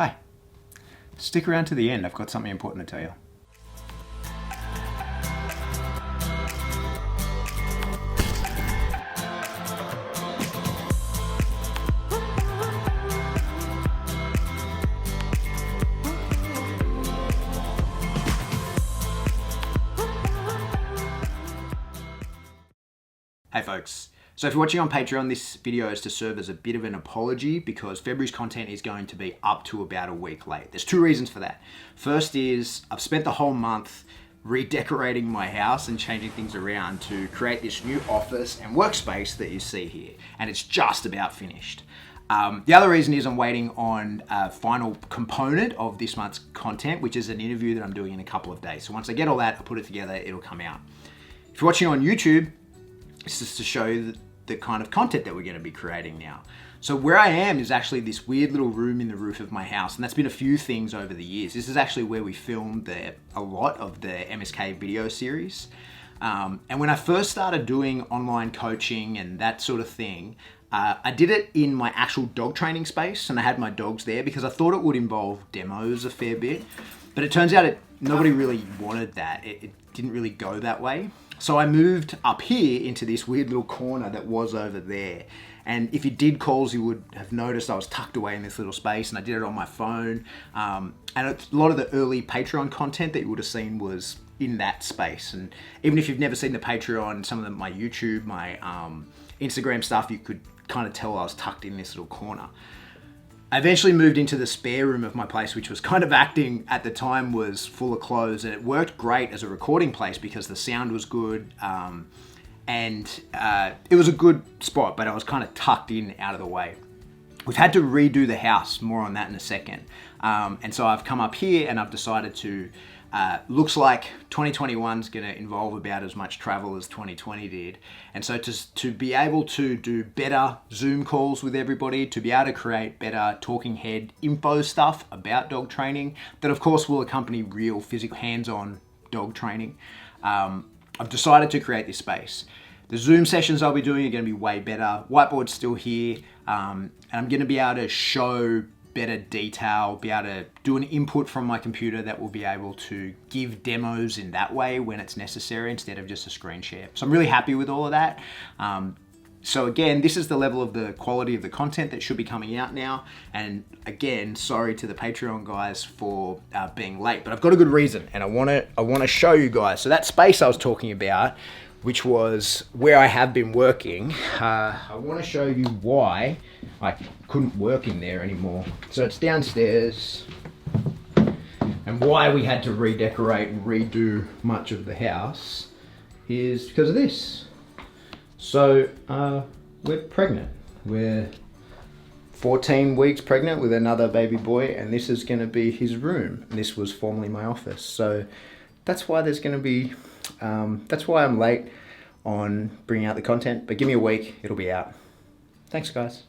Hi. Stick around to the end, I've got something important to tell you. Hey folks, so if you're watching on Patreon, this video is to serve as a bit of an apology because February's content is going to be up to about a week late. There's two reasons for that. First is I've spent the whole month redecorating my house and changing things around to create this new office and workspace that you see here, and it's just about finished. The other reason is I'm waiting on a final component of this month's content, which is an interview that I'm doing in a couple of days. So once I get all that, I'll put it together, it'll come out. If you're watching on YouTube, it's just to show you the kind of content that we're going to be creating now. So where I am is actually this weird little room in the roof of my house, and that's been a few things over the years. This is actually where we filmed a lot of the MSK video series. And when I first started doing online coaching and that sort of thing, I did it in my actual dog training space, and I had my dogs there because I thought it would involve demos a fair bit. But it turns out nobody really wanted that. It didn't really go that way. So I moved up here into this weird little corner that was over there. And if you did calls, you would have noticed I was tucked away in this little space, and I did it on my phone. And a lot of the early Patreon content that you would have seen was in that space. And even if you've never seen the Patreon, some of my YouTube, my Instagram stuff, you could kind of tell I was tucked in this little corner. I eventually moved into the spare room of my place, which was kind of acting at the time was full of clothes, and it worked great as a recording place because the sound was good, and it was a good spot, but I was kind of tucked in out of the way. We've had to redo the house, more on that in a second. And so I've come up here and I've decided to, looks like 2021 is going to involve about as much travel as 2020 did. And so to be able to do better Zoom calls with everybody, to be able to create better talking head info stuff about dog training, that of course will accompany real physical hands-on dog training, I've decided to create this space. The Zoom sessions I'll be doing are going to be way better. Whiteboard's still here, and I'm going to be able to show better detail, be able to do an input from my computer that will be able to give demos in that way when it's necessary instead of just a screen share. So I'm really happy with all of that. So again, this is the level of the quality of the content that should be coming out now. And again, sorry to the Patreon guys for being late, but I've got a good reason, and I want to show you guys. So that space I was talking about, which was where I have been working, I want to show you why I couldn't work in there anymore. So it's downstairs, and why we had to redecorate and redo much of the house is because of this. So we're pregnant. We're 14 weeks pregnant with another baby boy, and this is going to be his room. And this was formerly my office. So that's why there's going to be, that's why I'm late on bringing out the content. But give me a week, it'll be out. Thanks, guys.